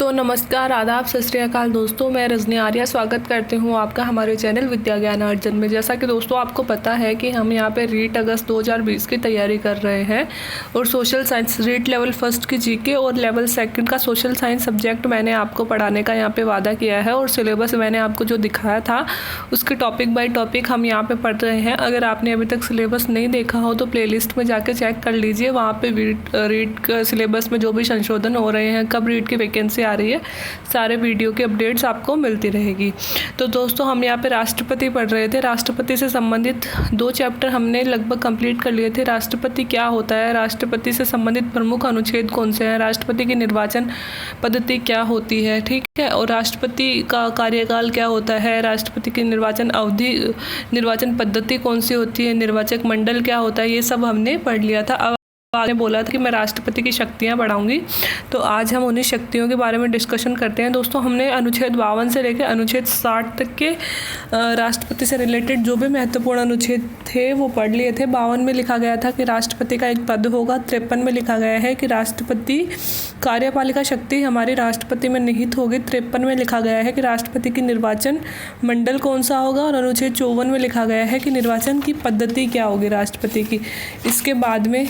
तो नमस्कार, आदाब, सत श्री अकाल दोस्तों। मैं रजनी आर्या स्वागत करती हूँ आपका हमारे चैनल विद्या ज्ञान अर्जन में। जैसा कि दोस्तों आपको पता है कि हम यहाँ पे रीट अगस्त 2020 की तैयारी कर रहे हैं और social science REET level first की जीके और लेवल सेकंड का सोशल साइंस सब्जेक्ट मैंने आपको पढ़ाने का यहाँ पे वादा किया है और सिलेबस मैंने आपको जो दिखाया था उसके टॉपिक बाई टॉपिक हम यहाँ पे पढ़ रहे हैं। अगर आपने अभी तक सिलेबस नहीं देखा हो तो प्ले लिस्ट में जाके चेक कर लीजिए। वहाँ पर रीट सिलेबस में जो भी संशोधन हो रहे हैं, कब रीट की वैकेंसी आ रही है, सारे वीडियो की अपडेट्स आपको मिलती रहेगी। तो दोस्तों हम यहाँ पे राष्ट्रपति पढ़ रहे थे। राष्ट्रपति से संबंधित 2 चैप्टर हमने लगभग कंप्लीट कर लिए थे। राष्ट्रपति क्या होता है, राष्ट्रपति से संबंधित प्रमुख अनुच्छेद कौन से हैं, राष्ट्रपति की निर्वाचन पद्धति क्या होती है, ठीक है, और राष्ट्रपति का कार्यकाल क्या होता है, राष्ट्रपति की निर्वाचन अवधि, निर्वाचन पद्धति कौन सी होती है, निर्वाचक मंडल क्या होता है, ये सब हमने पढ़ लिया था। अब आपने बोला था कि मैं राष्ट्रपति की शक्तियां बढ़ाऊंगी, तो आज हम उन्हीं शक्तियों के बारे में डिस्कशन करते हैं। दोस्तों हमने अनुच्छेद 52 से लेकर अनुच्छेद 60 तक के राष्ट्रपति से रिलेटेड जो भी महत्वपूर्ण अनुच्छेद थे वो पढ़ लिए थे। 52 में लिखा गया था कि राष्ट्रपति का एक पद होगा। 53 में लिखा गया है कि राष्ट्रपति कार्यपालिका शक्ति हमारी राष्ट्रपति में निहित होगी। 53 में लिखा गया है कि राष्ट्रपति की निर्वाचन मंडल कौन सा होगा और अनुच्छेद 54 में लिखा गया है कि निर्वाचन की पद्धति क्या होगी राष्ट्रपति की। इसके बाद में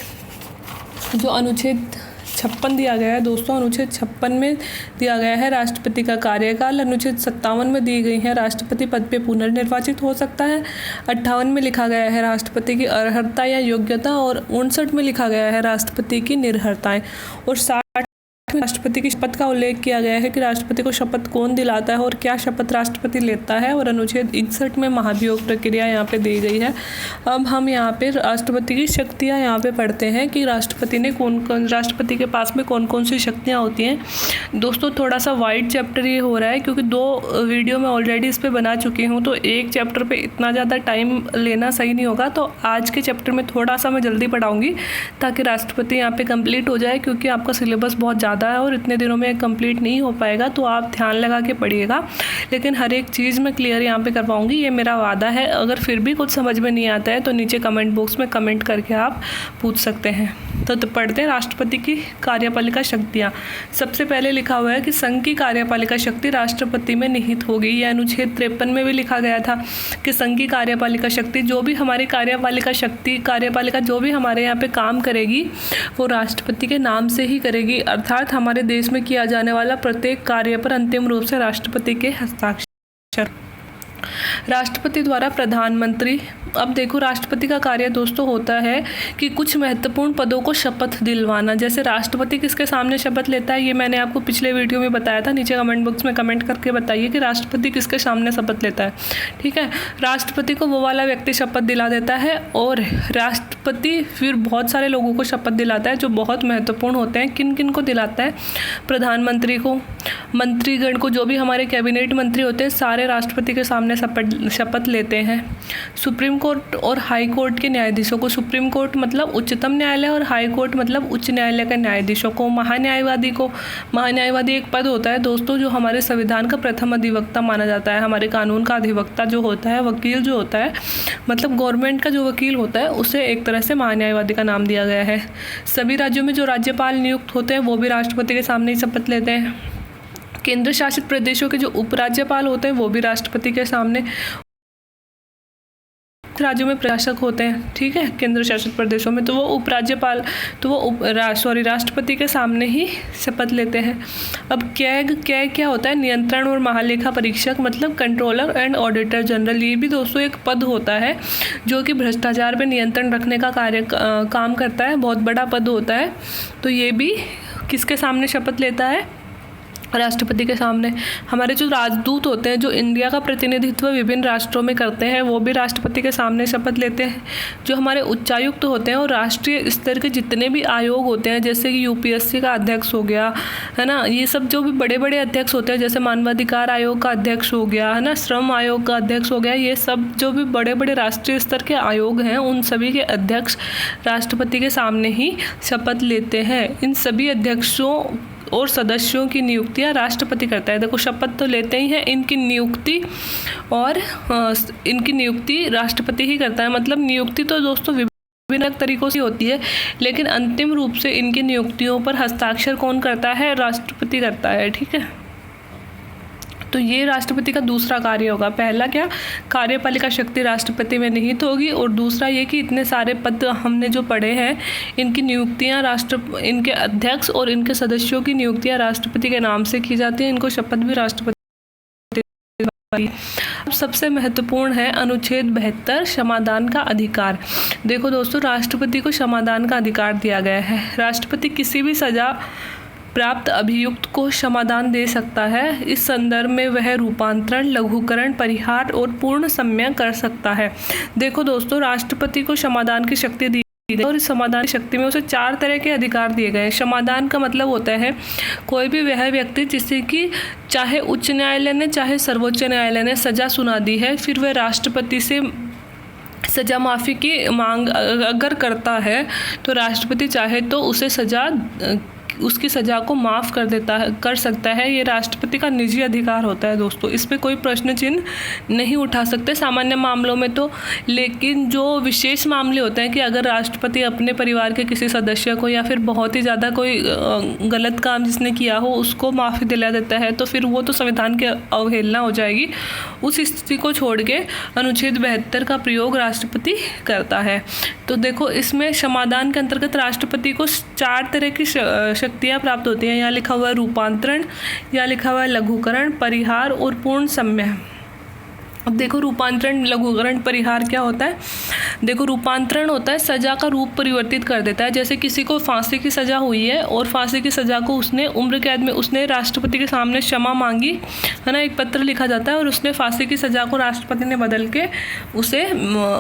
जो अनुच्छेद 56 दिया गया है दोस्तों, अनुच्छेद 56 में दिया गया है राष्ट्रपति का कार्यकाल। अनुच्छेद 57 में दी गई है राष्ट्रपति पद पे पुनर्निर्वाचित हो सकता है। 58 में लिखा गया है राष्ट्रपति की अर्हता या योग्यता और 59 में लिखा गया है राष्ट्रपति की निर्भरताएं और 60 राष्ट्रपति की शपथ का उल्लेख किया गया है कि राष्ट्रपति को शपथ कौन दिलाता है और क्या शपथ राष्ट्रपति लेता है। और अनुच्छेद 61 में महाभियोग प्रक्रिया यहाँ पे दी गई है। अब हम यहाँ पे राष्ट्रपति की शक्तियाँ यहाँ पे पढ़ते हैं कि राष्ट्रपति के पास में कौन कौन सी शक्तियाँ होती हैं। दोस्तों थोड़ा सा वाइड चैप्टर ये हो रहा है क्योंकि 2 वीडियो मैं ऑलरेडी इस पर बना चुकी हूँ, तो एक चैप्टर पर इतना ज़्यादा टाइम लेना सही नहीं होगा। तो आज के चैप्टर में थोड़ा सा मैं जल्दी पढ़ाऊँगी ताकि राष्ट्रपति यहाँ पर कंप्लीट हो जाए, क्योंकि आपका सिलेबस बहुत ज़्यादा है और इतने दिनों में कंप्लीट नहीं हो पाएगा। तो आप ध्यान लगा के पढ़िएगा, लेकिन हर एक चीज़ मैं क्लियर यहाँ पे करवाऊंगी, ये मेरा वादा है। अगर फिर भी कुछ समझ में नहीं आता है तो नीचे कमेंट बॉक्स में कमेंट करके आप पूछ सकते हैं। तो पढ़ते हैं राष्ट्रपति की कार्यपालिका शक्तियाँ। सबसे पहले लिखा हुआ है कि संघ की कार्यपालिका शक्ति राष्ट्रपति में निहित होगी। यह अनुच्छेद 53 में भी लिखा गया था कि संघ की कार्यपालिका शक्ति, जो भी हमारी कार्यपालिका जो भी हमारे यहाँ पे काम करेगी वो राष्ट्रपति के नाम से ही करेगी, अर्थात हमारे देश में किया जाने वाला प्रत्येक कार्य पर अंतिम रूप से राष्ट्रपति के हस्ताक्षर। राष्ट्रपति द्वारा प्रधानमंत्री, अब देखो राष्ट्रपति का कार्य दोस्तों होता है कि कुछ महत्वपूर्ण पदों को शपथ दिलवाना। जैसे राष्ट्रपति किसके सामने शपथ लेता है, ये मैंने आपको पिछले वीडियो में बताया था। नीचे कमेंट बॉक्स में कमेंट करके बताइए कि राष्ट्रपति किसके सामने शपथ लेता है, ठीक है। राष्ट्रपति को वो वाला व्यक्ति शपथ दिला देता है और राष्ट्रपति फिर बहुत सारे लोगों को शपथ दिलाता है जो बहुत महत्वपूर्ण होते हैं। किन किन को दिलाता है? प्रधानमंत्री को, मंत्रीगण को, जो भी हमारे कैबिनेट मंत्री होते हैं सारे राष्ट्रपति के सामने शपथ लेते हैं। सुप्रीम कोर्ट और हाई कोर्ट के न्यायाधीशों को, सुप्रीम कोर्ट मतलब उच्चतम न्यायालय और हाई कोर्ट मतलब उच्च न्यायालय के न्यायाधीशों को, महान्यायवादी को, महान्यायवादी एक पद होता है दोस्तों जो हमारे संविधान का प्रथम अधिवक्ता माना जाता है। हमारे कानून का अधिवक्ता जो होता है, वकील जो होता है, मतलब गवर्नमेंट का जो वकील होता है, उसे एक तरह से महान्यायवादी का नाम दिया गया है। सभी राज्यों में जो राज्यपाल नियुक्त होते हैं वो भी राष्ट्रपति के सामने ही शपथ लेते हैं। केंद्र शासित प्रदेशों के जो उपराज्यपाल होते हैं वो भी राष्ट्रपति के सामने, राज्यों में प्रशासक होते हैं, ठीक है, केंद्र शासित प्रदेशों में, तो वो उपराज्यपाल, तो वो राष्ट्रपति के सामने ही शपथ लेते हैं। अब कैग क्या होता है? नियंत्रण और महालेखा परीक्षक, मतलब कंट्रोलर एंड ऑडिटर जनरल। ये भी दोस्तों एक पद होता है जो कि भ्रष्टाचार पे नियंत्रण रखने का काम करता है, बहुत बड़ा पद होता है। तो ये भी किसके सामने शपथ लेता है? राष्ट्रपति के सामने। हमारे जो राजदूत होते हैं जो इंडिया का प्रतिनिधित्व विभिन्न राष्ट्रों में करते हैं वो भी राष्ट्रपति के सामने शपथ लेते हैं। जो हमारे उच्चायुक्त होते हैं और राष्ट्रीय स्तर के जितने भी आयोग होते हैं, जैसे कि यूपीएससी का अध्यक्ष हो गया, है ना, ये सब जो भी बड़े बड़े अध्यक्ष होते हैं, जैसे मानवाधिकार आयोग का अध्यक्ष हो गया, है ना, श्रम आयोग का अध्यक्ष हो गया, ये सब जो भी बड़े बड़े राष्ट्रीय स्तर के आयोग हैं उन सभी के अध्यक्ष राष्ट्रपति के सामने ही शपथ लेते हैं। इन सभी अध्यक्षों और सदस्यों की नियुक्तियां राष्ट्रपति करता है। देखो शपथ तो लेते ही हैं, इनकी नियुक्ति राष्ट्रपति ही करता है। मतलब नियुक्ति तो दोस्तों विभिन्न तरीकों से होती है, लेकिन अंतिम रूप से इनकी नियुक्तियों पर हस्ताक्षर कौन करता है? राष्ट्रपति करता है। ठीक है, तो ये राष्ट्रपति का दूसरा कार्य होगा। पहला क्या, कार्यपालिका शक्ति राष्ट्रपति में निहित होगी, और दूसरा ये कि इतने सारे पद हमने जो पढ़े हैं इनकी नियुक्तियां इनके अध्यक्ष और इनके सदस्यों की नियुक्तियां राष्ट्रपति के नाम से की जाती हैं। इनको शपथ भी राष्ट्रपति। अब सबसे महत्वपूर्ण है अनुच्छेद 72 क्षमादान का अधिकार। देखो दोस्तों, राष्ट्रपति को क्षमादान का अधिकार दिया गया है। राष्ट्रपति किसी भी सजा प्राप्त अभियुक्त को क्षमादान दे सकता है। इस संदर्भ में वह रूपांतरण, लघुकरण, परिहार और पूर्ण सम्य कर सकता है। देखो दोस्तों, राष्ट्रपति को क्षमादान की शक्ति दी गई और इस समाधान की शक्ति में उसे 4 तरह के अधिकार दिए गए हैं। क्षमादान का मतलब होता है कोई भी वह व्यक्ति जिससे कि चाहे उच्च न्यायालय ने चाहे सर्वोच्च न्यायालय ने सजा सुना दी है, फिर वह राष्ट्रपति से सजा माफ़ी की मांग अगर करता है तो राष्ट्रपति चाहे तो उसे उसकी सज़ा को माफ़ कर सकता है। ये राष्ट्रपति का निजी अधिकार होता है दोस्तों, इस पे कोई प्रश्न चिन्ह नहीं उठा सकते सामान्य मामलों में तो। लेकिन जो विशेष मामले होते हैं कि अगर राष्ट्रपति अपने परिवार के किसी सदस्य को या फिर बहुत ही ज़्यादा कोई गलत काम जिसने किया हो उसको माफ़ी दिला देता है, तो फिर वो तो संविधान की अवहेलना हो जाएगी। उस स्थिति को छोड़ के अनुच्छेद 72 का प्रयोग राष्ट्रपति करता है। तो देखो, इसमें क्षमादान के अंतर्गत राष्ट्रपति को 4 तरह की शक्तियाँ प्राप्त होती हैं। यहाँ लिखा हुआ है रूपांतरण, यहाँ लिखा हुआ है लघुकरण, परिहार और पूर्ण सम्य। अब देखो, रूपांतरण, लघुकरण, परिहार क्या होता है? देखो, रूपांतरण होता है सजा का रूप परिवर्तित कर देता है। जैसे किसी को फांसी की सज़ा हुई है और फांसी की सज़ा को उसने उम्र कैद में उसने राष्ट्रपति के सामने क्षमा मांगी है ना, एक पत्र लिखा जाता है और उसने फांसी की सज़ा को राष्ट्रपति ने बदल के उसे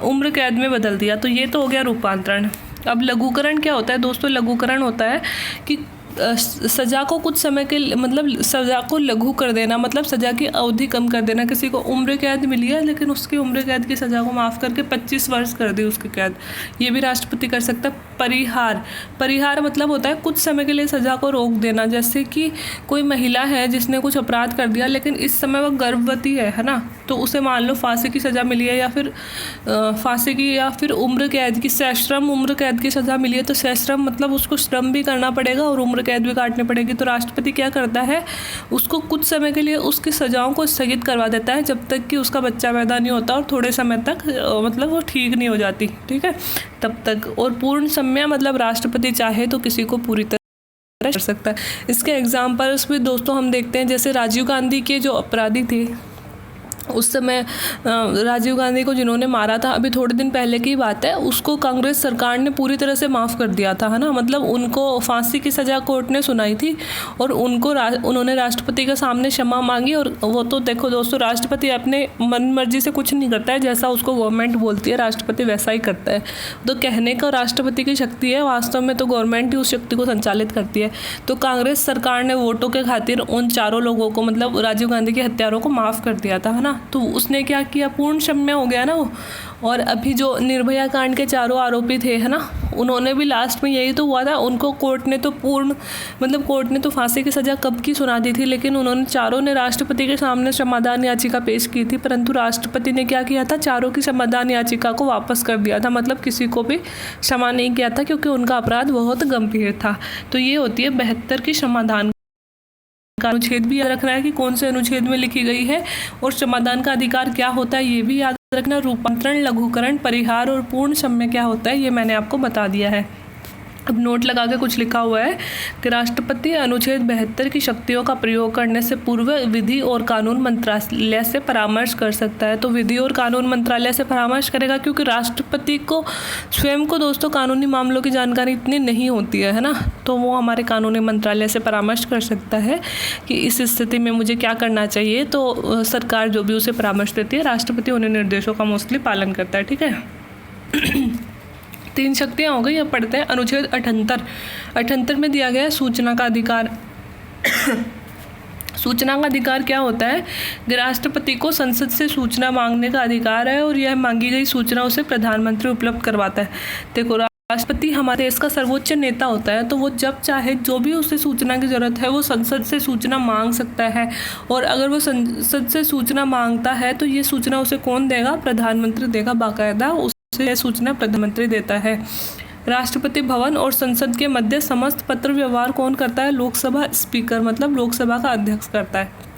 उम्र कैद में बदल दिया, तो ये तो हो गया रूपांतरण। अब लघुकरण क्या होता है दोस्तों? लघुकरण होता है कि सज़ा को कुछ समय के मतलब सज़ा को लघु कर देना, मतलब सज़ा की अवधि कम कर देना। किसी को उम्र कैद मिली है लेकिन उसकी उम्र कैद की सज़ा को माफ़ करके 25 वर्ष कर दी उसकी कैद, ये भी राष्ट्रपति कर सकता है। परिहार मतलब होता है कुछ समय के लिए सज़ा को रोक देना। जैसे कि कोई महिला है जिसने कुछ अपराध कर दिया लेकिन इस समय वह गर्भवती है ना, तो उसे मान लो फांसी की सज़ा मिली है या फिर फांसी की या फिर उम्र कैद की, सश्रम उम्र कैद की सज़ा मिली है, तो सश्रम मतलब उसको श्रम भी करना पड़ेगा और उम्र कैद भी काटनी पड़ेगी। तो राष्ट्रपति क्या करता है, उसको कुछ समय के लिए उसकी सजाओं को स्थगित करवा देता है जब तक कि उसका बच्चा पैदा नहीं होता और थोड़े समय तक मतलब वो ठीक नहीं हो जाती, ठीक है, तब तक। और पूर्ण सम्य मतलब राष्ट्रपति चाहे तो किसी को पूरी तरह कर सकता है। इसके एग्जाम्पल्स भी दोस्तों हम देखते हैं, जैसे राजीव गांधी के जो अपराधी थे उस समय राजीव गांधी को जिन्होंने मारा था, अभी थोड़े दिन पहले की बात है, उसको कांग्रेस सरकार ने पूरी तरह से माफ़ कर दिया था, है ना। मतलब उनको फांसी की सज़ा कोर्ट ने सुनाई थी और उन्होंने राष्ट्रपति के सामने क्षमा मांगी। और वो तो देखो दोस्तों, राष्ट्रपति अपने मन मर्जी से कुछ नहीं करता है, जैसा उसको गवर्नमेंट बोलती है राष्ट्रपति वैसा ही करता है। तो कहने का राष्ट्रपति की शक्ति है, वास्तव में तो गवर्नमेंट ही उस शक्ति को संचालित करती है। तो कांग्रेस सरकार ने वोटों के खातिर उन चारों लोगों को, मतलब राजीव गांधी के हत्यारों को माफ़ कर दिया था, है ना। तो उसने क्या किया, पूर्ण क्षम्य हो गया ना वो। और अभी जो निर्भया कांड के चारों आरोपी थे, है ना, उन्होंने भी लास्ट में यही तो हुआ था, उनको कोर्ट ने तो फांसी की सज़ा कब की सुना दी थी, लेकिन उन्होंने चारों ने राष्ट्रपति के सामने क्षमादान याचिका पेश की थी, परंतु राष्ट्रपति ने क्या किया था, चारों की क्षमादान याचिका को वापस कर दिया था। मतलब किसी को भी क्षमा नहीं किया था क्योंकि उनका अपराध बहुत गंभीर था। तो ये होती है 72 की क्षमादान का अनुच्छेद भी याद रखना है कि कौन से अनुच्छेद में लिखी गई है, और क्षमादान का अधिकार क्या होता है ये भी याद रखना। रूपांतरण, लघुकरण, परिहार और पूर्ण क्षम्य क्या होता है ये मैंने आपको बता दिया है। अब नोट लगा के कुछ लिखा हुआ है कि राष्ट्रपति अनुच्छेद 72 की शक्तियों का प्रयोग करने से पूर्व विधि और कानून मंत्रालय से परामर्श कर सकता है। तो विधि और कानून मंत्रालय से परामर्श करेगा क्योंकि राष्ट्रपति को स्वयं को दोस्तों कानूनी मामलों की जानकारी इतनी नहीं होती है ना, तो वो हमारे कानूनी मंत्रालय से परामर्श कर सकता है कि इस स्थिति में मुझे क्या करना चाहिए। तो सरकार जो भी उसे परामर्श देती है, राष्ट्रपति उन्हें निर्देशों का मोस्टली पालन करता है, ठीक है। 3 शक्तियाँ हो गई। अब पढ़ते हैं अनुच्छेद 78 में दिया गया है सूचना का अधिकार। सूचना का अधिकार क्या होता है कि राष्ट्रपति को संसद से सूचना मांगने का अधिकार है और यह मांगी गई सूचना उसे प्रधानमंत्री उपलब्ध करवाता है। देखो, राष्ट्रपति हमारे देश का सर्वोच्च नेता होता है, तो वो जब चाहे जो भी उसे सूचना की ज़रूरत है वो संसद से सूचना मांग सकता है। और अगर वो संसद से सूचना मांगता है तो ये सूचना उसे कौन देगा, प्रधानमंत्री देगा बाकायदा। से सूचना प्रधानमंत्री देता है। राष्ट्रपति भवन और संसद के मध्य समस्त पत्र व्यवहार कौन करता है? लोकसभा स्पीकर, मतलब लोकसभा का अध्यक्ष करता है।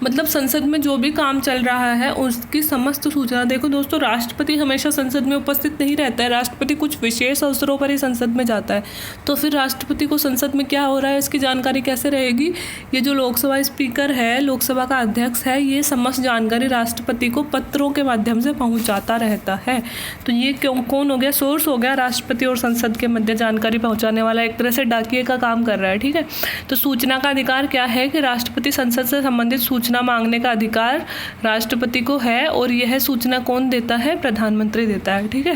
मतलब संसद में जो भी काम चल रहा है उसकी समस्त सूचना। देखो दोस्तों, राष्ट्रपति हमेशा संसद में उपस्थित नहीं रहता है, राष्ट्रपति कुछ विशेष अवसरों पर ही संसद में जाता है। तो फिर राष्ट्रपति को संसद में क्या हो रहा है इसकी जानकारी कैसे रहेगी? ये जो लोकसभा स्पीकर है, लोकसभा का अध्यक्ष है, ये समस्त जानकारी राष्ट्रपति को पत्रों के माध्यम से पहुँचाता रहता है। तो ये कौन हो गया? सोर्स हो गया राष्ट्रपति और संसद के मध्य जानकारी पहुँचाने वाला, एक तरह से डाकिये का काम कर रहा है। ठीक है, तो सूचना का अधिकार क्या है कि राष्ट्रपति संसद से संबंधित सूचना मांगने का अधिकार राष्ट्रपति को है, और यह सूचना कौन देता है? प्रधानमंत्री देता है। ठीक है,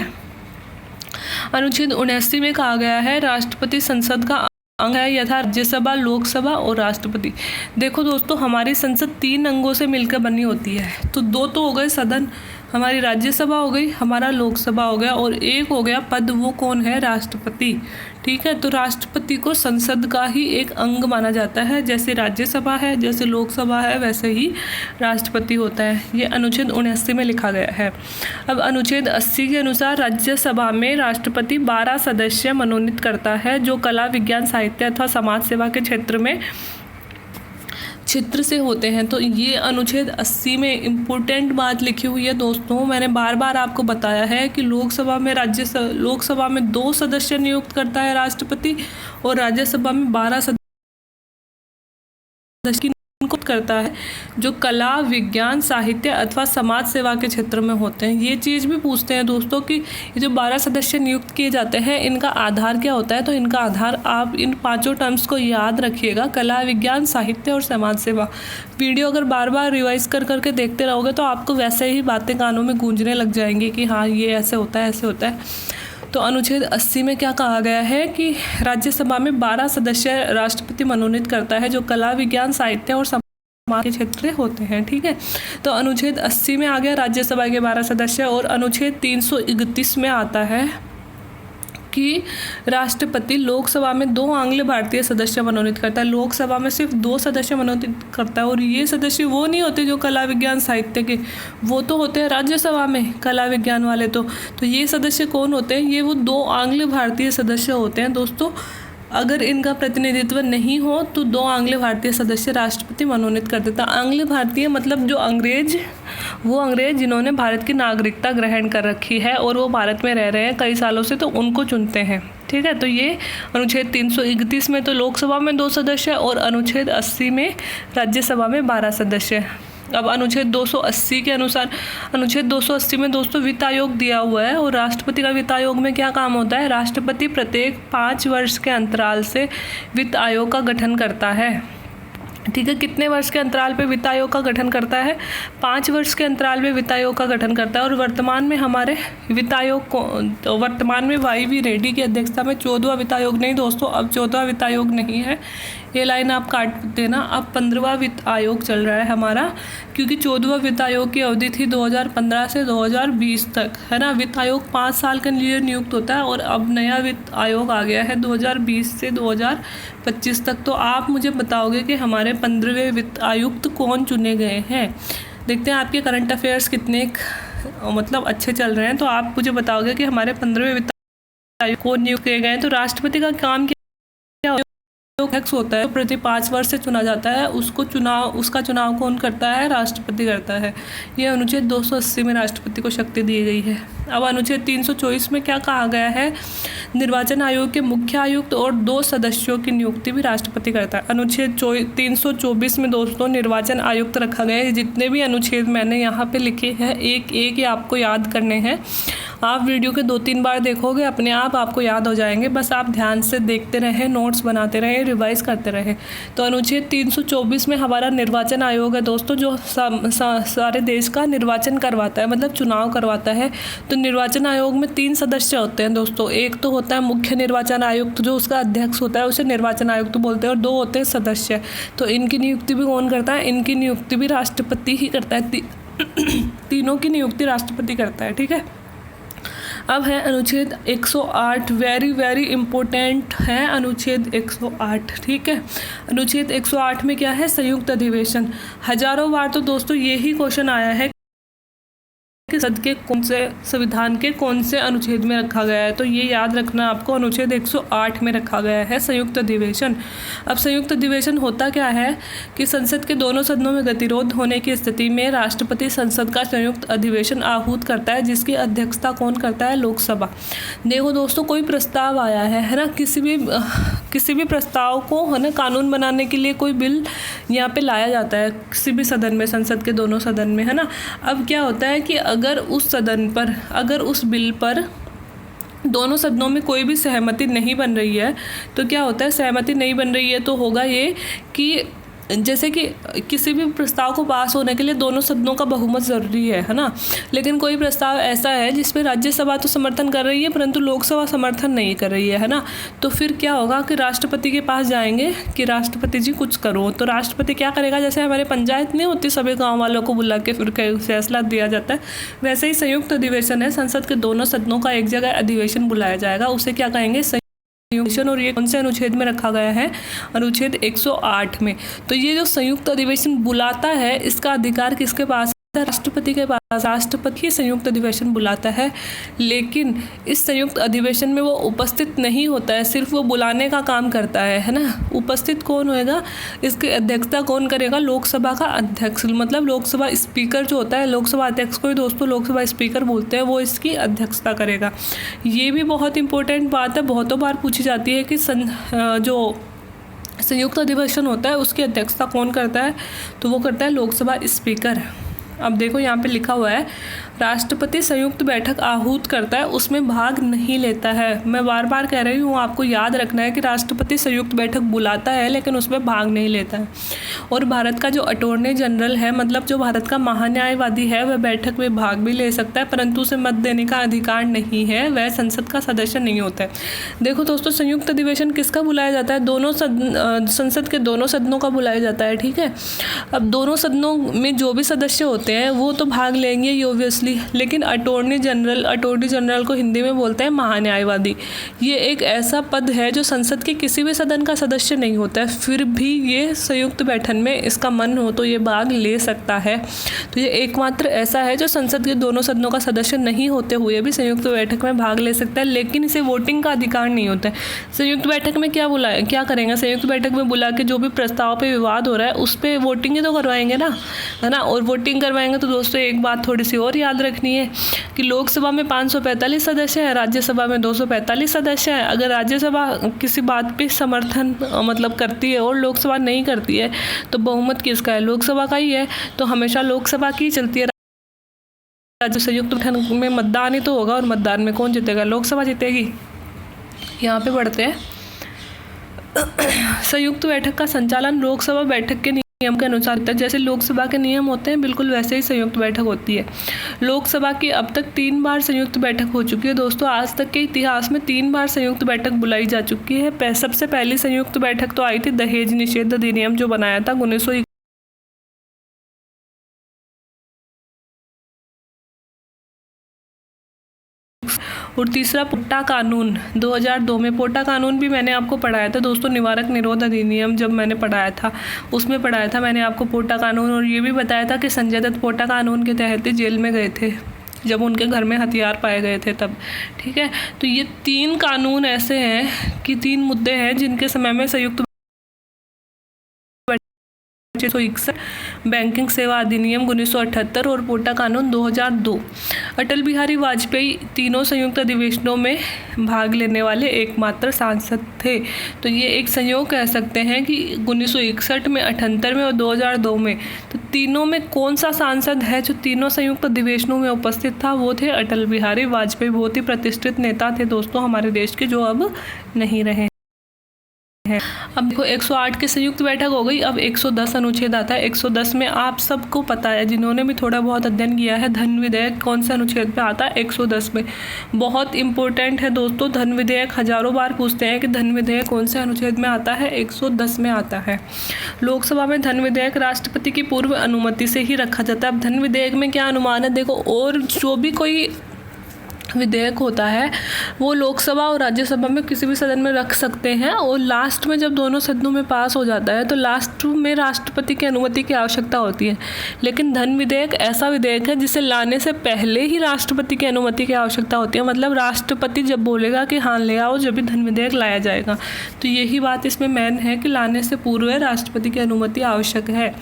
अनुच्छेद 79 में कहा गया है राष्ट्रपति संसद का अंग है यथा राज्यसभा, लोकसभा और राष्ट्रपति। देखो दोस्तों, हमारी संसद 3 अंगों से मिलकर बनी होती है। तो 2 तो हो गए सदन, हमारी राज्यसभा हो गई, हमारा लोकसभा हो गया, और एक हो गया पद, वो कौन है? राष्ट्रपति। ठीक है, तो राष्ट्रपति को संसद का ही एक अंग माना जाता है। जैसे राज्यसभा है, जैसे लोकसभा है, वैसे ही राष्ट्रपति होता है। ये अनुच्छेद 79 में लिखा गया है। अब अनुच्छेद 80 के अनुसार राज्यसभा में राष्ट्रपति 12 सदस्य मनोनीत करता है जो कला, विज्ञान, साहित्य अथवा समाज सेवा के क्षेत्र से होते हैं। तो ये अनुच्छेद 80 में इम्पोर्टेंट बात लिखी हुई है दोस्तों। मैंने बार बार आपको बताया है कि लोकसभा में 2 सदस्य नियुक्त करता है राष्ट्रपति, और राज्यसभा में 12 सदस्य नियुक्त करता है जो कला, विज्ञान, साहित्य अथवा समाज सेवा के क्षेत्र में होते हैं। ये चीज़ भी पूछते हैं दोस्तों कि ये जो 12 सदस्य नियुक्त किए जाते हैं, इनका आधार क्या होता है? तो इनका आधार, आप इन 5 टर्म्स को याद रखिएगा, कला, विज्ञान, साहित्य और समाज सेवा। वीडियो अगर बार बार रिवाइज करके देखते रहोगे तो आपको वैसे ही बातें कानों में गूंजने लग जाएंगी कि हाँ, ये ऐसे होता है, ऐसे होता है। तो अनुच्छेद 80 में क्या कहा गया है कि राज्यसभा में 12 सदस्य राष्ट्रपति मनोनीत करता है जो कला, विज्ञान, साहित्य और समाज के क्षेत्र होते हैं। ठीक है, तो अनुच्छेद 80 में आ गया राज्यसभा के 12 सदस्य, और अनुच्छेद 331 में आता है कि राष्ट्रपति लोकसभा में 2 आंग्ल भारतीय सदस्य मनोनीत करता है। लोकसभा में सिर्फ 2 सदस्य मनोनीत करता है, और ये सदस्य वो नहीं होते जो कला, विज्ञान, साहित्य के, वो तो होते हैं राज्यसभा में कला, विज्ञान वाले। तो ये सदस्य कौन होते हैं? ये वो 2 आंग्ल भारतीय सदस्य होते हैं दोस्तों। अगर इनका प्रतिनिधित्व नहीं हो तो 2 आंग्ल भारतीय सदस्य राष्ट्रपति मनोनीत कर देता। आंग्ल भारतीय मतलब जो अंग्रेज, वो अंग्रेज जिन्होंने भारत की नागरिकता ग्रहण कर रखी है और वो भारत में रह रहे हैं कई सालों से, तो उनको चुनते हैं। ठीक है, तो ये अनुच्छेद 331 में तो लोकसभा में 2 सदस्य, और अनुच्छेद 80 में राज्यसभा में 12 सदस्य। अब अनुच्छेद 280 के अनुसार, अनुच्छेद 280 में दोस्तों वित्त आयोग दिया हुआ है, और राष्ट्रपति का वित्त आयोग में क्या काम होता है? राष्ट्रपति प्रत्येक 5 वर्ष के अंतराल से वित्त आयोग का गठन करता है। ठीक है, कितने वर्ष के अंतराल पे वित्त आयोग का गठन करता है? 5 वर्ष के अंतराल पे वित्त आयोग का गठन करता है। और वर्तमान में हमारे वित्त आयोग को, तो वर्तमान में वाई.वी. रेड्डी की अध्यक्षता में 14वां वित्त आयोग, नहीं दोस्तों, अब 14वां वित्त आयोग नहीं है, ये लाइन आप काट देना, अब 15वां वित्त आयोग चल रहा है हमारा, क्योंकि 14वां वित्त आयोग की अवधि थी 2015 से 2020 तक, है ना। वित्त आयोग 5 साल के लिए नियुक्त होता है, और अब नया वित्त आयोग आ गया है 2020 से 2025 तक। तो आप मुझे बताओगे कि हमारे 15वें वित्त आयुक्त कौन चुने गए हैं। देखते हैं आपके करंट अफेयर्स कितने मतलब अच्छे चल रहे हैं, तो आप मुझे बताओगे कि हमारे 15वें वित्त आयुक्त कौन नियुक्त किए गए हैं। तो राष्ट्रपति का काम अध्यक्ष होता है, प्रति 5 वर्ष से चुना जाता है, उसका चुनाव कौन करता है? राष्ट्रपति करता है। यह अनुच्छेद 280 में राष्ट्रपति को शक्ति दी गई है। अब अनुच्छेद 324 में क्या कहा गया है? निर्वाचन आयोग के मुख्य आयुक्त और 2 सदस्यों की नियुक्ति भी राष्ट्रपति करता है। अनुच्छेद 324 में दोस्तों निर्वाचन आयुक्त रखा गया है। जितने भी अनुच्छेद मैंने यहाँ पे लिखे हैं, एक एक आपको याद करने हैं। आप वीडियो के 2-3 बार देखोगे, अपने आप आपको याद हो जाएंगे। बस आप ध्यान से देखते रहें, नोट्स बनाते रहें, रिवाइज करते रहें। तो अनुच्छेद 324 में हमारा निर्वाचन आयोग है दोस्तों, जो सारे देश का निर्वाचन करवाता है, मतलब चुनाव करवाता है। तो निर्वाचन आयोग में 3 सदस्य होते हैं दोस्तों। एक तो होता है मुख्य निर्वाचन आयुक्त, जो उसका अध्यक्ष होता है, उसे निर्वाचन आयुक्त बोलते हैं, और 2 होते हैं सदस्य। तो इनकी नियुक्ति भी कौन करता है? इनकी नियुक्ति भी राष्ट्रपति ही करता है। तीनों की नियुक्ति राष्ट्रपति करता है। ठीक है, अब है अनुच्छेद 108, वेरी इम्पोर्टेंट है अनुच्छेद 108। ठीक है, अनुच्छेद 108 में क्या है? संयुक्त अधिवेशन। हजारों बार तो दोस्तों यही क्वेश्चन आया है कि संविधान के कौन से अनुच्छेद में रखा गया है। तो ये याद रखना आपको, अनुच्छेद 108 में रखा गया है संयुक्त अधिवेशन। अब संयुक्त अधिवेशन होता क्या है कि संसद के दोनों सदनों में गतिरोध होने की स्थिति में राष्ट्रपति संसद का संयुक्त अधिवेशन आहूत करता है, जिसकी अध्यक्षता कौन करता है? लोकसभा। देखो दोस्तों, कोई प्रस्ताव आया है ना, किसी भी प्रस्ताव को है ना कानून बनाने के लिए कोई बिल यहाँ पे लाया जाता है किसी भी सदन में, संसद के दोनों सदन में, है ना। अब क्या होता है कि अगर उस बिल पर दोनों सदनों में कोई भी सहमति नहीं बन रही है, तो क्या होता है, सहमति नहीं बन रही है तो होगा ये कि जैसे कि किसी भी प्रस्ताव को पास होने के लिए दोनों सदनों का बहुमत ज़रूरी है ना। लेकिन कोई प्रस्ताव ऐसा है जिसमें राज्यसभा तो समर्थन कर रही है परंतु लोकसभा समर्थन नहीं कर रही है ना। तो फिर क्या होगा कि राष्ट्रपति के पास जाएंगे कि राष्ट्रपति जी कुछ करो। तो राष्ट्रपति क्या करेगा, जैसे हमारे पंचायत नहीं होती, सभी गाँव वालों को बुला के फिर फैसला दिया जाता है, वैसे ही संयुक्त अधिवेशन है, संसद के दोनों सदनों का एक जगह अधिवेशन बुलाया जाएगा, उसे क्या कहेंगे? और ये कौन से अनुच्छेद में रखा गया है? अनुच्छेद 108 में। तो ये जो संयुक्त अधिवेशन बुलाता है, इसका अधिकार किसके पास है? राष्ट्रपति के पास। राष्ट्रपति संयुक्त अधिवेशन बुलाता है, लेकिन इस संयुक्त अधिवेशन में वो उपस्थित नहीं होता है, सिर्फ वो बुलाने का काम करता है ना। उपस्थित कौन होएगा? इसकी अध्यक्षता कौन करेगा? लोकसभा का अध्यक्ष, मतलब लोकसभा स्पीकर जो होता है, लोकसभा अध्यक्ष को ही दोस्तों लोकसभा स्पीकर बोलते हैं, वो इसकी अध्यक्षता करेगा। ये भी बहुत इंपॉर्टेंट बात है, बहुतों बार पूछी जाती है कि जो संयुक्त अधिवेशन होता है उसकी अध्यक्षता कौन करता है? तो वो करता है लोकसभा स्पीकर। अब देखो यहाँ पे लिखा हुआ है, राष्ट्रपति संयुक्त बैठक आहूत करता है, उसमें भाग नहीं लेता है। मैं बार बार कह रही हूँ, आपको याद रखना है कि राष्ट्रपति संयुक्त बैठक बुलाता है लेकिन उसमें भाग नहीं लेता है। और भारत का जो अटॉर्नी जनरल है, मतलब जो भारत का महान्यायवादी है, वह बैठक में भाग भी ले सकता है परंतु उसे मत देने का अधिकार नहीं है, वह संसद का सदस्य नहीं होता है। देखो दोस्तों, संयुक्त अधिवेशन किसका बुलाया जाता है? संसद के दोनों सदनों का बुलाया जाता है, ठीक है। अब दोनों सदनों में जो भी सदस्य होते हैं वो तो भाग लेंगे ये ऑब्वियसली, लेकिन अटॉर्नी जनरल को हिंदी में बोलते हैं महान्यायवादी। ये एक ऐसा पद है जो संसद के किसी भी सदन का सदस्य नहीं होता है, फिर भी ये संयुक्त बैठक में इसका मन हो तो ये भाग ले सकता है। तो ये एकमात्र ऐसा है जो संसद के दोनों सदनों का सदस्य नहीं होते हुए भी संयुक्त बैठक में भाग ले सकता है, लेकिन इसे वोटिंग का अधिकार नहीं होता है। संयुक्त बैठक में क्या करेंगे? संयुक्त बैठक में बुला के जो भी प्रस्ताव पे विवाद हो रहा है उस पर वोटिंग ही तो करवाएंगे ना, है ना। और वोटिंग करवाएंगे तो दोस्तों एक बात थोड़ी सी और याद रखनी है कि लोकसभा में 545 सदस्य हैं, राज्यसभा में 245 सदस्य हैं। अगर राज्यसभा किसी बात पे समर्थन मतलब करती है और लोकसभा नहीं करती है तो बहुमत किसका है? लोकसभा का ही है। तो हमेशा लोकसभा की चलती है। राज्य संयुक्त बैठक में मतदान ही तो होगा और मतदान में कौन जीतेगा? लोकसभा जीतेगी। यहाँ पे बढ़ते हैं। संयुक्त बैठक का संचालन लोकसभा बैठक के नियम के अनुसार होता है। जैसे लोकसभा के नियम होते हैं बिल्कुल वैसे ही संयुक्त बैठक होती है। लोकसभा की अब तक 3 बार संयुक्त बैठक हो चुकी है दोस्तों। आज तक के इतिहास में 3 बार संयुक्त बैठक बुलाई जा चुकी है। सबसे पहली संयुक्त बैठक तो आई थी दहेज निषेध अधिनियम जो बनाया था 1961। और तीसरा पोटा कानून 2002 में। पोटा कानून भी मैंने आपको पढ़ाया था दोस्तों, निवारक निरोध अधिनियम जब मैंने पढ़ाया था उसमें पढ़ाया था मैंने आपको पोटा कानून। और ये भी बताया था कि संजय दत्त पोटा कानून के तहत ही जेल में गए थे जब उनके घर में हथियार पाए गए थे तब, ठीक है। तो ये 3 कानून ऐसे हैं कि 3 मुद्दे हैं जिनके समय में संयुक्त 1961, बैंकिंग सेवा अधिनियम 1978 और पोटा कानून 2002। अटल बिहारी वाजपेयी तीनों संयुक्त अधिवेशनों में भाग लेने वाले एकमात्र सांसद थे। तो ये एक संयोग कह सकते हैं कि 1961 में, 78 में और 2002 में, तो तीनों में कौन सा सांसद है जो तीनों संयुक्त अधिवेशनों में उपस्थित था? वो थे अटल बिहारी वाजपेयी। बहुत ही प्रतिष्ठित नेता थे दोस्तों हमारे देश के, जो अब नहीं रहे हैं। अब देखो 108 की संयुक्त बैठक हो गई। अब 110 अनुच्छेद आता है। 110 में आप सबको पता है, जिन्होंने भी थोड़ा बहुत अध्ययन किया है, धन विधेयक कौन से अनुच्छेद पे आता है? 110 में। बहुत इंपॉर्टेंट है दोस्तों धन विधेयक। हजारों बार पूछते हैं कि धन विधेयक कौन से अनुच्छेद में आता है? 110 में आता है। लोकसभा में धन विधेयक राष्ट्रपति की पूर्व अनुमति से ही रखा जाता है। अब धन विधेयक में क्या अनुमान है देखो, और जो भी कोई विधेयक होता है वो लोकसभा और राज्यसभा में किसी भी सदन में रख सकते हैं, और लास्ट में जब दोनों सदनों में पास हो जाता है तो लास्ट में राष्ट्रपति की अनुमति की आवश्यकता होती है। लेकिन धन विधेयक ऐसा विधेयक है जिसे लाने से पहले ही राष्ट्रपति की अनुमति की आवश्यकता होती है, मतलब राष्ट्रपति जब बोलेगा कि हाँ ले आओ, जब भी धन विधेयक लाया जाएगा। तो यही बात इसमें मेन है कि लाने से पूर्व राष्ट्रपति की अनुमति आवश्यक है।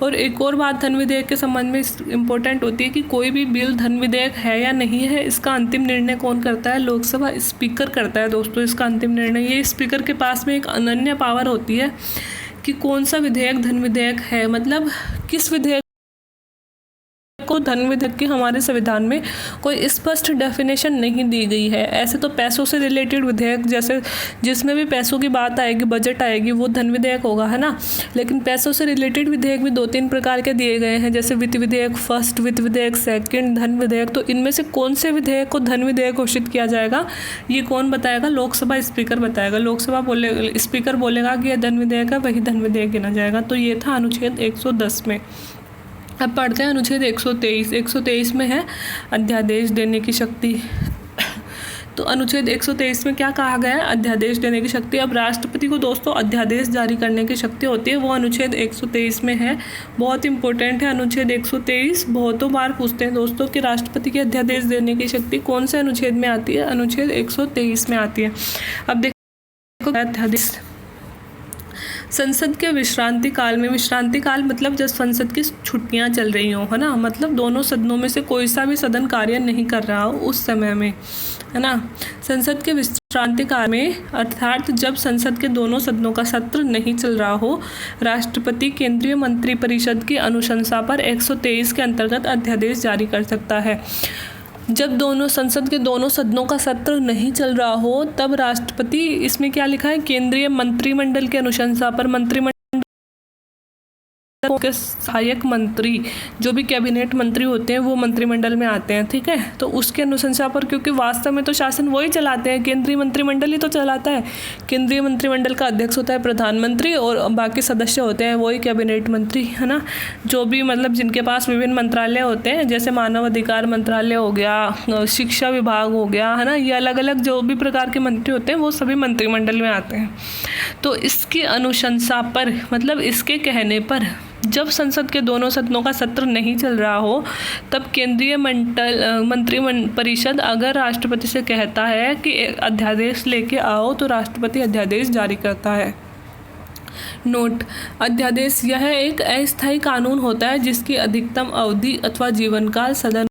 और एक और बात धन विधेयक के संबंध में इम्पोर्टेंट होती है कि कोई भी बिल धन विधेयक है या नहीं है, इसका अंतिम निर्णय कौन करता है? लोकसभा स्पीकर करता है दोस्तों इसका अंतिम निर्णय। ये स्पीकर के पास में एक अनन्य पावर होती है कि कौन सा विधेयक धन विधेयक है, मतलब किस विधेयक को धन विधेयक की हमारे संविधान में कोई स्पष्ट डेफिनेशन नहीं दी गई है। ऐसे तो पैसों से रिलेटेड विधेयक, जैसे जिसमें भी पैसों की बात आएगी, बजट आएगी, वो धन विधेयक होगा, है ना। लेकिन पैसों से रिलेटेड विधेयक भी 2-3 प्रकार के दिए गए हैं, जैसे वित्त विधेयक फर्स्ट, वित्त विधेयक सेकंड, धन विधेयक। तो इनमें से कौन से विधेयक को धन विधेयक घोषित किया जाएगा, ये कौन बताएगा? लोकसभा स्पीकर बताएगा। लोकसभा स्पीकर बोलेगा कि यह धन विधेयक है, वही धन विधेयक गिना जाएगा। तो ये था अनुच्छेद 110 में। अब पढ़ते हैं अनुच्छेद 123। 123 में है अध्यादेश देने की शक्ति। तो अनुच्छेद 123 में क्या कहा गया है? अध्यादेश देने की शक्ति। अब राष्ट्रपति को दोस्तों अध्यादेश जारी करने की शक्ति होती है, वो अनुच्छेद 123 में है। बहुत इंपॉर्टेंट है अनुच्छेद 123, बहुतों बार पूछते हैं दोस्तों कि राष्ट्रपति की अध्यादेश देने की शक्ति कौन से अनुच्छेद में आती है? अनुच्छेद 123 में आती है। अब देखो अध्यादेश संसद के विश्रांति काल में, विश्रांति काल मतलब जब संसद की छुट्टियां चल रही हों, है ना, मतलब दोनों सदनों में से कोई सा भी सदन कार्य नहीं कर रहा हो उस समय में, है ना। संसद के विश्रांति काल में अर्थात जब संसद के दोनों सदनों का सत्र नहीं चल रहा हो, राष्ट्रपति केंद्रीय मंत्रिपरिषद की अनुशंसा पर 123 के अंतर्गत अध्यादेश जारी कर सकता है। जब संसद के दोनों सदनों का सत्र नहीं चल रहा हो तब राष्ट्रपति, इसमें क्या लिखा है? केंद्रीय मंत्रिमंडल की अनुशंसा पर, मंत्रिमंडल के सहायक मंत्री जो भी कैबिनेट मंत्री होते हैं वो मंत्रिमंडल में आते हैं, ठीक है। तो उसके अनुशंसा पर, क्योंकि वास्तव में तो शासन वही चलाते हैं, केंद्रीय मंत्रिमंडल ही तो चलाता है। केंद्रीय मंत्रिमंडल का अध्यक्ष होता है प्रधानमंत्री और बाकी सदस्य होते हैं वही कैबिनेट मंत्री, है ना। जो भी मतलब जिनके पास विभिन्न मंत्रालय होते हैं, जैसे मानव अधिकार मंत्रालय हो गया, शिक्षा विभाग हो गया, है ना, ये अलग अलग जो भी प्रकार के मंत्री होते हैं वो सभी मंत्रिमंडल में आते हैं। तो इसकी अनुशंसा पर, मतलब इसके कहने पर, जब संसद के दोनों सदनों का सत्र नहीं चल रहा हो तब केंद्रीय मंत्रिपरिषद अगर राष्ट्रपति से कहता है कि अध्यादेश लेके आओ तो राष्ट्रपति अध्यादेश जारी करता है। नोट: अध्यादेश यह एक अस्थायी कानून होता है जिसकी अधिकतम अवधि अथवा जीवनकाल सदन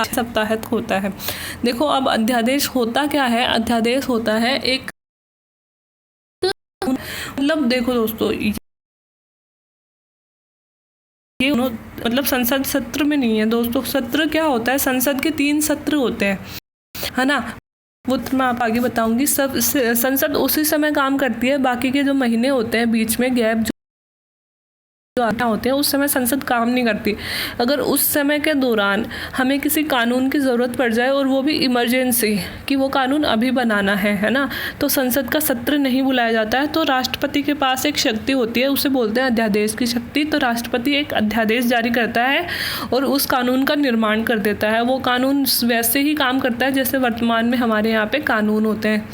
सप्ताह होता है। देखो अब अध्यादेश होता क्या है? अध्यादेश होता है एक, मतलब देखो दोस्तों, ये मतलब संसद सत्र में नहीं है दोस्तों। सत्र क्या होता है? संसद के 3 सत्र होते हैं, है ना, वो तो मैं आप आगे बताऊंगी। सब संसद उसी समय काम करती है, बाकी के जो महीने होते हैं बीच में गैप जो आता होते हैं उस समय संसद काम नहीं करती। अगर उस समय के दौरान हमें किसी कानून की ज़रूरत पड़ जाए और वो भी इमरजेंसी कि वो कानून अभी बनाना है ना, तो संसद का सत्र नहीं बुलाया जाता है। तो राष्ट्रपति के पास एक शक्ति होती है, उसे बोलते हैं अध्यादेश की शक्ति। तो राष्ट्रपति एक अध्यादेश जारी करता है और उस कानून का निर्माण कर देता है। वो कानून वैसे ही काम करता है जैसे वर्तमान में हमारे यहाँ पे कानून होते हैं।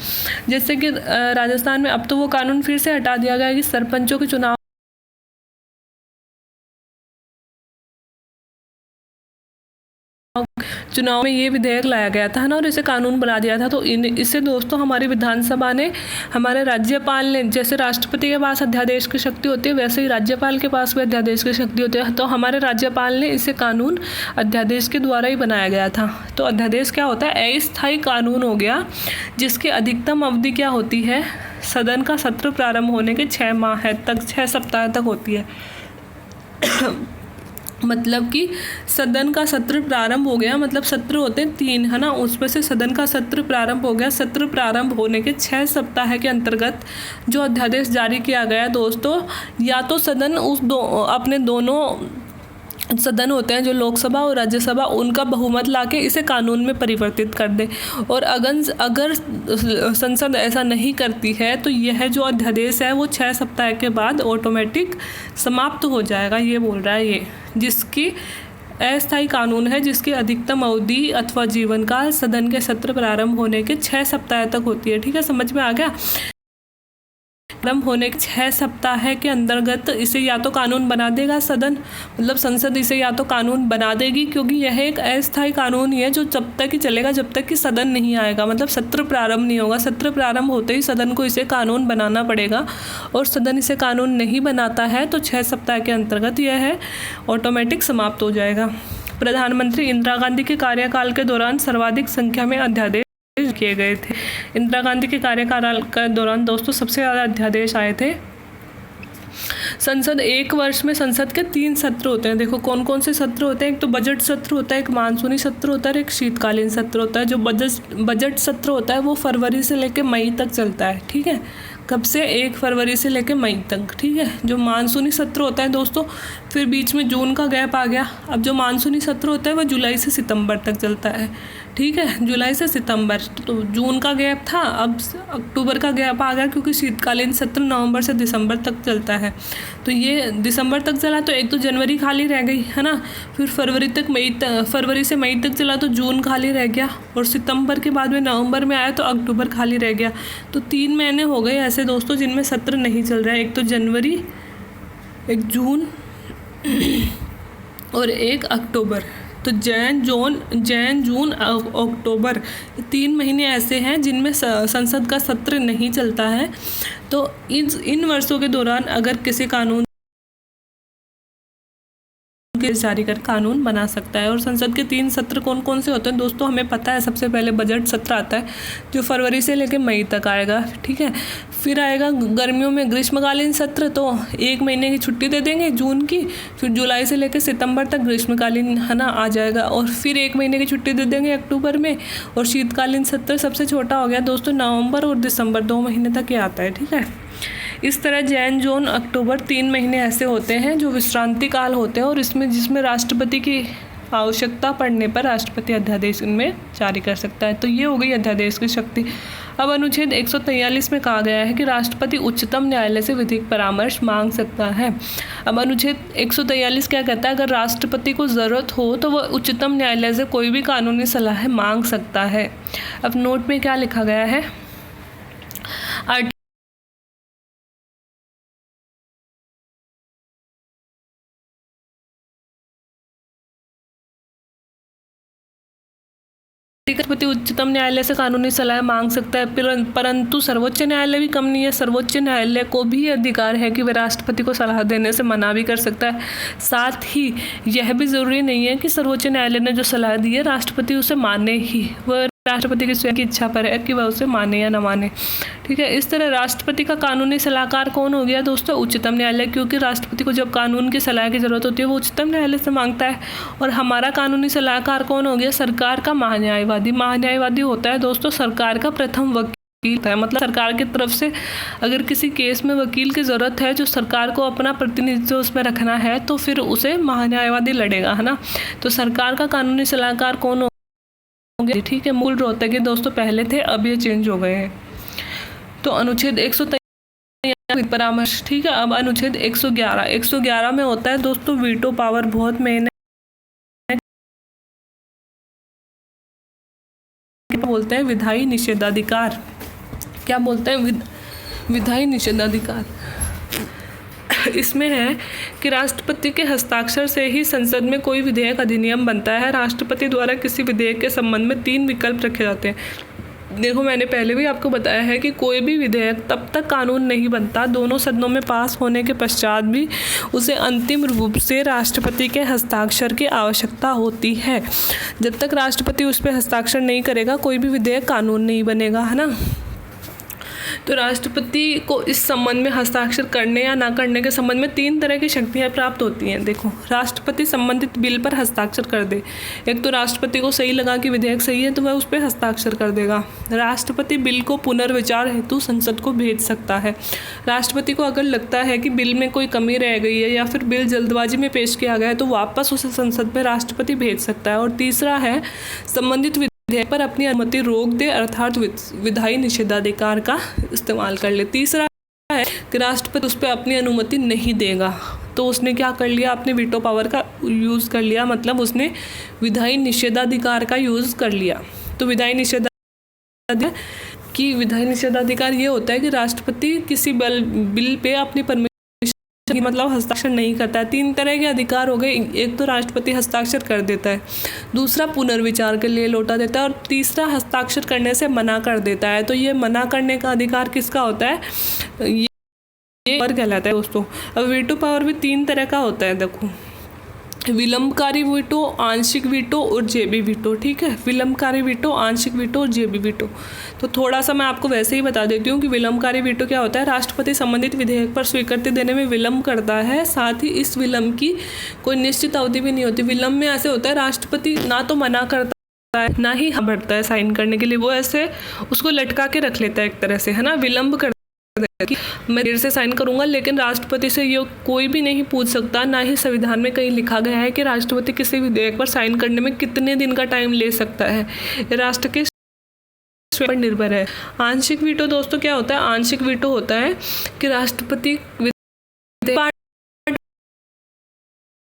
जैसे कि राजस्थान में अब तो वो कानून फिर से हटा दिया गया है कि सरपंचों के चुनाव में ये विधेयक लाया गया था ना, और इसे कानून बना दिया था। तो इससे दोस्तों हमारी विधानसभा ने, हमारे राज्यपाल ने, जैसे राष्ट्रपति के पास अध्यादेश की शक्ति होती है वैसे ही राज्यपाल के पास भी अध्यादेश की शक्ति होती है। तो हमारे राज्यपाल ने इसे कानून अध्यादेश के द्वारा ही बनाया गया था। तो अध्यादेश क्या होता है? अस्थायी कानून हो गया जिसकी अधिकतम अवधि क्या होती है? सदन का सत्र प्रारंभ होने के 6 माह तक, 6 सप्ताह तक होती है। मतलब कि सदन का सत्र प्रारंभ हो गया, मतलब सत्र होते हैं 3, है ना, उसमें से सदन का सत्र प्रारंभ हो गया। सत्र प्रारंभ होने के 6 सप्ताह के अंतर्गत जो अध्यादेश जारी किया गया दोस्तों, या तो सदन अपने दोनों सदन होते हैं जो लोकसभा और राज्यसभा, उनका बहुमत लाके इसे कानून में परिवर्तित कर दे। और अगर संसद ऐसा नहीं करती है तो यह जो अध्यादेश है वो 6 सप्ताह के बाद ऑटोमेटिक समाप्त हो जाएगा, ये बोल रहा है ये, जिसकी अस्थायी कानून है जिसकी अधिकतम अवधि अथवा जीवन काल सदन के सत्र प्रारंभ होने के 6 सप्ताह तक होती है। ठीक है, समझ में आ गया। प्रारंभ होने के 6 सप्ताह के अंतर्गत इसे या तो कानून बना देगा सदन, मतलब संसद इसे या तो कानून बना देगी, क्योंकि यह एक अस्थायी कानून ही है जो जब तक ही चलेगा जब तक कि सदन नहीं आएगा, मतलब सत्र प्रारंभ नहीं होगा। सत्र प्रारंभ होते ही सदन को इसे कानून बनाना पड़ेगा, और सदन इसे कानून नहीं बनाता है तो 6 सप्ताह के अंतर्गत यह है ऑटोमेटिक समाप्त हो जाएगा। प्रधानमंत्री इंदिरा गांधी के कार्यकाल के दौरान सर्वाधिक संख्या में अध्यादेश किए गए थे। इंदिरा गांधी के कार्यकाल के दौरान दोस्तों सबसे ज़्यादा अध्यादेश आए थे। संसद एक वर्ष में संसद के 3 सत्र होते हैं। देखो कौन कौन से सत्र होते हैं, एक तो बजट सत्र होता है, एक मानसूनी सत्र होता है और एक शीतकालीन सत्र होता है। जो बजट सत्र होता है वो फरवरी से लेकर मई तक चलता है। ठीक है, कब से? 1 फरवरी से लेकर मई तक। ठीक है, जो मानसूनी सत्र होता है दोस्तों, फिर बीच में जून का गैप आ गया। अब जो मानसूनी सत्र होता है वो जुलाई से सितंबर तक चलता है। ठीक है, जुलाई से सितंबर, तो जून का गैप था, अब अक्टूबर का गैप आ गया, क्योंकि शीतकालीन सत्र नवंबर से दिसंबर तक चलता है। तो ये दिसंबर तक चला तो एक तो जनवरी खाली रह गई है ना, फिर फरवरी से मई तक चला तो जून खाली रह गया, और सितंबर के बाद में नवंबर में आया तो अक्टूबर खाली रह गया। तो 3 महीने हो गए ऐसे दोस्तों जिनमें सत्र नहीं चल रहा है, एक तो जनवरी, एक जून और एक अक्टूबर। तो जैन जून अक्टूबर, 3 महीने ऐसे हैं जिनमें संसद का सत्र नहीं चलता है। तो इन वर्षों के दौरान अगर किसी कानून जारी कर कानून बना सकता है। और संसद के 3 सत्र कौन कौन से होते हैं दोस्तों, हमें पता है। सबसे पहले बजट सत्र आता है जो फरवरी से लेकर मई तक आएगा। ठीक है, फिर आएगा गर्मियों में ग्रीष्मकालीन सत्र, तो 1 महीने की छुट्टी दे देंगे जून की, फिर जुलाई से लेकर सितंबर तक ग्रीष्मकालीन है ना आ जाएगा, और फिर 1 महीने की छुट्टी दे देंगे अक्टूबर में। और शीतकालीन सत्र सबसे छोटा हो गया दोस्तों, नवंबर और दिसंबर 2 महीने तक ये आता है। ठीक है, इस तरह जैन जून अक्टूबर 3 महीने ऐसे होते हैं जो विश्रांति काल होते हैं, और जिसमें राष्ट्रपति की आवश्यकता पड़ने पर राष्ट्रपति अध्यादेश इनमें जारी कर सकता है। तो ये हो गई अध्यादेश की शक्ति। अब अनुच्छेद 143 में कहा गया है कि राष्ट्रपति उच्चतम न्यायालय से विधिक परामर्श मांग सकता है। अब अनुच्छेद 143 क्या कहता है, अगर राष्ट्रपति को ज़रूरत हो तो वह उच्चतम न्यायालय से कोई भी कानूनी सलाह मांग सकता है। अब नोट में क्या लिखा गया है, राष्ट्रपति उच्चतम न्यायालय से कानूनी सलाह मांग सकता है, परंतु सर्वोच्च न्यायालय भी कम नहीं है। सर्वोच्च न्यायालय को भी अधिकार है कि वह राष्ट्रपति को सलाह देने से मना भी कर सकता है। साथ ही यह भी ज़रूरी नहीं है कि सर्वोच्च न्यायालय ने जो सलाह दी है राष्ट्रपति उसे माने ही, वह राष्ट्रपति की स्वयं की इच्छा पर है कि वह उसे माने या न माने। ठीक है, इस तरह राष्ट्रपति का कानूनी सलाहकार कौन हो गया दोस्तों, उच्चतम न्यायालय, क्योंकि राष्ट्रपति को जब कानून की सलाह की जरूरत होती है वो उच्चतम न्यायालय से मांगता है। और हमारा कानूनी सलाहकार कौन हो गया, सरकार का महान्यायवादी। महान्यायवादी होता है दोस्तों सरकार का प्रथम वकील है, मतलब सरकार की तरफ से अगर किसी केस में वकील की ज़रूरत है जो सरकार को अपना प्रतिनिधित्व उसमें रखना है तो फिर उसे महान्यायवादी लड़ेगा, है ना। तो सरकार का कानूनी सलाहकार कौन होंगे, ठीक है। मूल रोहतक के दोस्तों पहले थे, अब ये चेंज हो गए हैं। तो अनुच्छेद 143 परामर्श, ठीक है। अब अनुच्छेद 111 में होता है दोस्तों वीटो पावर, बहुत मेन है, बोलते हैं विधायी निषेधाधिकार। क्या बोलते हैं, विधायी निषेधाधिकार। इसमें है कि राष्ट्रपति के हस्ताक्षर से ही संसद में कोई विधेयक अधिनियम बनता है। राष्ट्रपति द्वारा किसी विधेयक के संबंध में 3 विकल्प रखे जाते हैं। देखो मैंने पहले भी आपको बताया है कि कोई भी विधेयक तब तक कानून नहीं बनता, दोनों सदनों में पास होने के पश्चात भी उसे अंतिम रूप से राष्ट्रपति के हस्ताक्षर की आवश्यकता होती है। जब तक राष्ट्रपति उस पर हस्ताक्षर नहीं करेगा कोई भी विधेयक कानून नहीं बनेगा, है ना। तो राष्ट्रपति को इस संबंध में हस्ताक्षर करने या ना करने के संबंध में 3 तरह की शक्तियाँ प्राप्त होती हैं। देखो, राष्ट्रपति संबंधित बिल पर हस्ताक्षर कर दे। एक तो राष्ट्रपति को सही लगा कि विधेयक सही है तो वह उस पर हस्ताक्षर कर देगा। राष्ट्रपति बिल को पुनर्विचार हेतु संसद को भेज सकता है। राष्ट्रपति को अगर लगता है कि बिल में कोई कमी रह गई है या फिर बिल जल्दबाजी में पेश किया गया है तो वापस उसे संसद में राष्ट्रपति भेज सकता है। और तीसरा है संबंधित विधेयक पर अपनी अनुमति रोक दे, अर्थात विधायी निषेधाधिकार का इस्तेमाल कर ले। तीसरा है कि राष्ट्रपति उस पर अपनी अनुमति नहीं देगा। तो उसने क्या कर लिया, अपने वीटो पावर का यूज़ कर लिया, मतलब उसने विधायी निषेधाधिकार का यूज़ कर लिया। तो विधायी निषेधाधिकार ये होता है कि राष्ट्रपति किसी बिल पे अपनी परमिशन की मतलब हस्ताक्षर नहीं करता है। 3 तरह के अधिकार हो गए, एक तो राष्ट्रपति हस्ताक्षर कर देता है, दूसरा पुनर्विचार के लिए लौटा देता है, और तीसरा हस्ताक्षर करने से मना कर देता है। तो ये मना करने का अधिकार किसका होता है, ये पावर कहलाता है दोस्तों। अब वीटो पावर भी 3 तरह का होता है, देखो, विलंबकारी वीटो, आंशिक वीटो और जेबी वीटो। ठीक है, विलंबकारी वीटो, आंशिक वीटो और जेबी वीटो। तो थोड़ा सा मैं आपको वैसे ही बता देती हूँ कि विलंबकारी वीटो क्या होता है। राष्ट्रपति संबंधित विधेयक पर स्वीकृति देने में विलंब करता है, साथ ही इस विलंब की कोई निश्चित अवधि भी नहीं होती। विलंब में ऐसे होता है, राष्ट्रपति ना तो मना करता है ना ही बढ़ता है साइन करने के लिए, वो ऐसे उसको लटका के रख लेता है एक तरह से, है ना, विलंब कर कि मैं देर से साइन करूंगा। लेकिन राष्ट्रपति से ये कोई भी नहीं पूछ सकता, ना ही संविधान में कहीं लिखा गया है कि राष्ट्रपति किसी विधेयक पर साइन करने में कितने दिन का टाइम ले सकता है। राष्ट्र के पर निर्भर है। आंशिक वीटो दोस्तों क्या होता है, आंशिक वीटो होता है कि राष्ट्रपति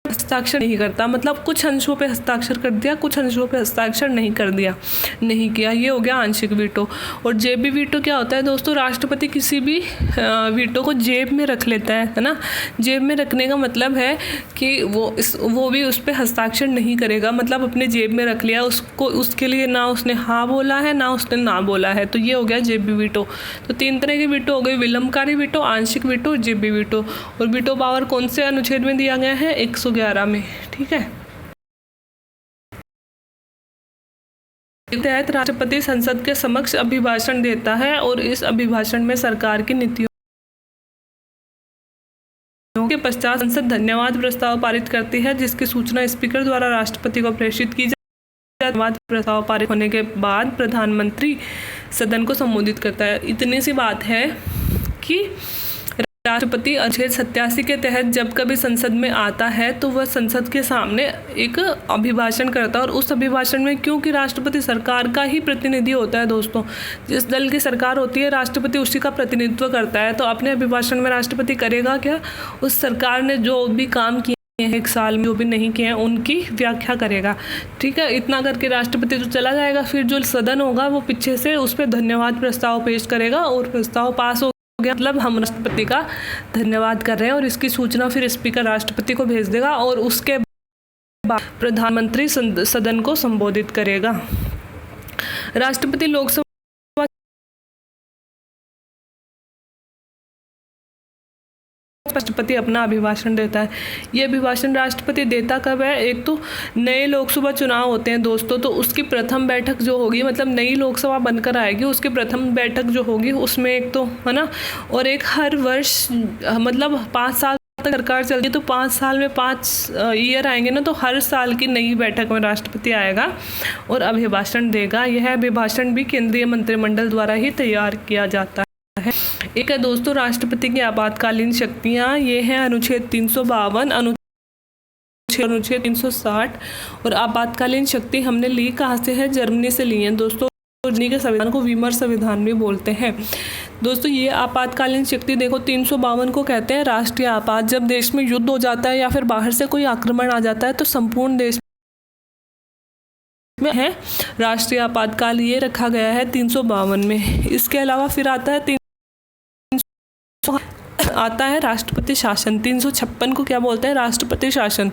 हस्ताक्षर नहीं करता, मतलब कुछ अंशों पे हस्ताक्षर कर दिया, कुछ अंशों पे हस्ताक्षर नहीं किया, ये हो गया आंशिक वीटो। और जेबी वीटो क्या होता है दोस्तों, राष्ट्रपति किसी भी वीटो को जेब में रख लेता है ना। जेब में रखने का मतलब है कि वो भी उस पर हस्ताक्षर नहीं करेगा, मतलब अपने जेब में रख लिया, उसको उसके लिए ना उसने हाँ बोला है ना उसने ना बोला है। तो ये हो गया जेबी वीटो। तो 3 तरह के वीटो हो गए, विलंबकारी वीटो, आंशिक वीटो, जेबी वीटो। और वीटो पावर कौन से अनुच्छेद में दिया गया है, 111 में। ठीक है, तहत राष्ट्रपति संसद के समक्ष अभिभाषण देता है और इस अभिभाषण में सरकार की नीतियों के पश्चात संसद धन्यवाद प्रस्ताव पारित करती है, जिसकी सूचना स्पीकर द्वारा राष्ट्रपति को प्रेषित की जाती है। धन्यवाद प्रस्ताव पारित होने के बाद प्रधानमंत्री सदन को संबोधित करता है। इतनी सी बात है कि राष्ट्रपति अनुच्छेद 87 के तहत जब कभी संसद में आता है तो वह संसद के सामने एक अभिभाषण करता है। और उस अभिभाषण में, क्योंकि राष्ट्रपति सरकार का ही प्रतिनिधि होता है दोस्तों, जिस दल की सरकार होती है राष्ट्रपति उसी का प्रतिनिधित्व करता है। तो अपने अभिभाषण में राष्ट्रपति करेगा क्या, उस सरकार ने जो भी काम किए हैं 1 साल में, जो भी नहीं किए हैं उनकी व्याख्या करेगा। ठीक है, इतना करके राष्ट्रपति तो चला जाएगा, फिर जो सदन होगा वो पीछे से उस पर धन्यवाद प्रस्ताव पेश करेगा और प्रस्ताव पास हो गया, मतलब हम राष्ट्रपति का धन्यवाद कर रहे हैं। और इसकी सूचना फिर स्पीकर राष्ट्रपति को भेज देगा और उसके बाद प्रधानमंत्री सदन को संबोधित करेगा। राष्ट्रपति लोकसभा राष्ट्रपति अपना अभिभाषण देता है। ये अभिभाषण राष्ट्रपति देता कब है, एक तो नए लोकसभा चुनाव होते हैं दोस्तों, तो उसकी प्रथम बैठक जो होगी, मतलब नई लोकसभा बनकर आएगी, उसकी प्रथम बैठक जो होगी उसमें एक तो, है ना, और एक हर वर्ष, मतलब 5 साल तक सरकार चलती है तो 5 साल में 5 ईयर आएंगे ना, तो हर साल की नई बैठक में राष्ट्रपति आएगा और अभिभाषण देगा। यह अभिभाषण भी केंद्रीय मंत्रिमंडल द्वारा ही तैयार किया जाता है। एक है दोस्तों राष्ट्रपति की आपातकालीन शक्तियाँ, ये हैं अनुच्छेद 352, अनुच्छेद 360। और आपातकालीन शक्ति हमने ली कहाँ से है, जर्मनी से ली है दोस्तों। जर्मनी के संविधान को वीमर संविधान भी बोलते हैं दोस्तों। ये आपातकालीन शक्ति देखो 352 को कहते हैं राष्ट्रीय आपात। जब देश में युद्ध हो जाता है या फिर बाहर से कोई आक्रमण आ जाता है तो संपूर्ण देश में है राष्ट्रीय आपातकाल, ये रखा गया है 352 में। इसके अलावा फिर आता है राष्ट्रपति शासन। 356 को क्या बोलते हैं, राष्ट्रपति शासन।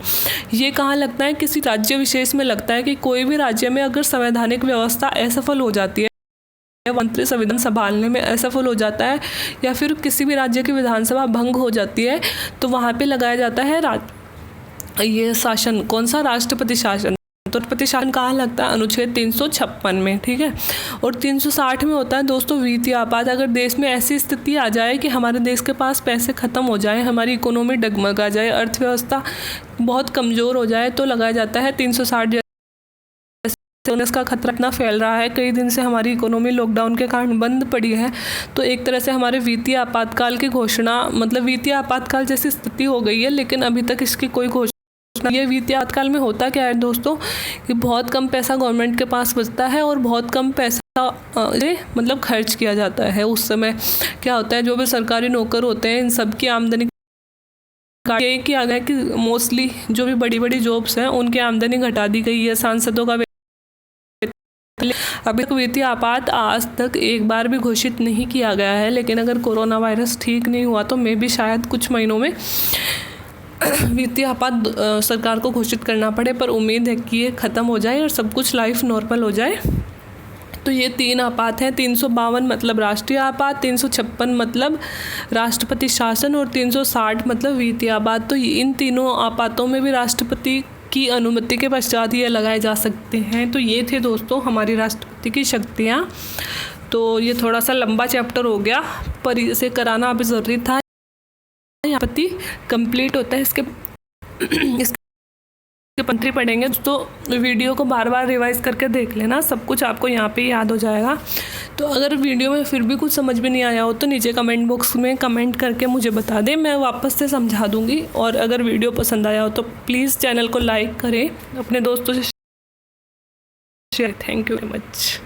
ये कहाँ लगता है, किसी राज्य विशेष में लगता है कि कोई भी राज्य में अगर संवैधानिक व्यवस्था असफल हो जाती है, मंत्री संविधान संभालने में असफल हो जाता है, या फिर किसी भी राज्य की विधानसभा भंग हो जाती है, तो वहाँ पे लगाया जाता है ये शासन। कौन सा, राष्ट्रपति शासन। तो राष्ट्रपति शासन कहाँ लगता है, अनुच्छेद 356 में। ठीक है, और 360 में होता है दोस्तों वित्तीय आपात। अगर देश में ऐसी स्थिति आ जाए कि हमारे देश के पास पैसे ख़त्म हो जाए, हमारी इकोनॉमी डगमगा जाए, अर्थव्यवस्था बहुत कमज़ोर हो जाए, तो लगाया जाता है 360। का खतरा इतना फैल रहा है, कई दिन से हमारी इकोनॉमी लॉकडाउन के कारण बंद पड़ी है, तो एक तरह से हमारे वित्तीय आपातकाल की घोषणा, मतलब वित्तीय आपातकाल जैसी स्थिति हो गई है, लेकिन अभी तक इसकी कोई घोषणा। ये वित्तीय आपातकाल में होता क्या है दोस्तों कि बहुत कम पैसा गवर्नमेंट के पास बचता है और बहुत कम पैसा मतलब खर्च किया जाता है। उस समय क्या होता है, जो भी सरकारी नौकर होते हैं इन सब की आमदनी ये किया गया कि मोस्टली जो भी बड़ी बड़ी जॉब्स हैं उनकी आमदनी घटा दी गई है। सांसदों का अभी तक वित्तीय आपात आज तक एक बार भी घोषित नहीं किया गया है, लेकिन अगर कोरोना वायरस ठीक नहीं हुआ तो मे भी शायद कुछ महीनों में वित्तीय आपात सरकार को घोषित करना पड़े, पर उम्मीद है कि ये ख़त्म हो जाए और सब कुछ लाइफ नॉर्मल हो जाए। तो ये 3 आपात हैं, 352 मतलब राष्ट्रीय आपात, 356 मतलब राष्ट्रपति शासन और 360 मतलब वित्तीय आपात। तो इन तीनों आपातों में भी राष्ट्रपति की अनुमति के पश्चात ये लगाए जा सकते हैं। तो ये थे दोस्तों हमारी राष्ट्रपति की शक्तियाँ। तो ये थोड़ा सा लंबा चैप्टर हो गया, पर इसे कराना अभी ज़रूरी था। राष्ट्रपति कंप्लीट होता है इसके मंत्री पढ़ेंगे तो वीडियो को बार बार रिवाइज करके देख लेना, सब कुछ आपको यहाँ पे याद हो जाएगा। तो अगर वीडियो में फिर भी कुछ समझ में नहीं आया हो तो नीचे कमेंट बॉक्स में कमेंट करके मुझे बता दें, मैं वापस से समझा दूँगी। और अगर वीडियो पसंद आया हो तो प्लीज़ चैनल को लाइक करें, अपने दोस्तों से share. Thank you very much.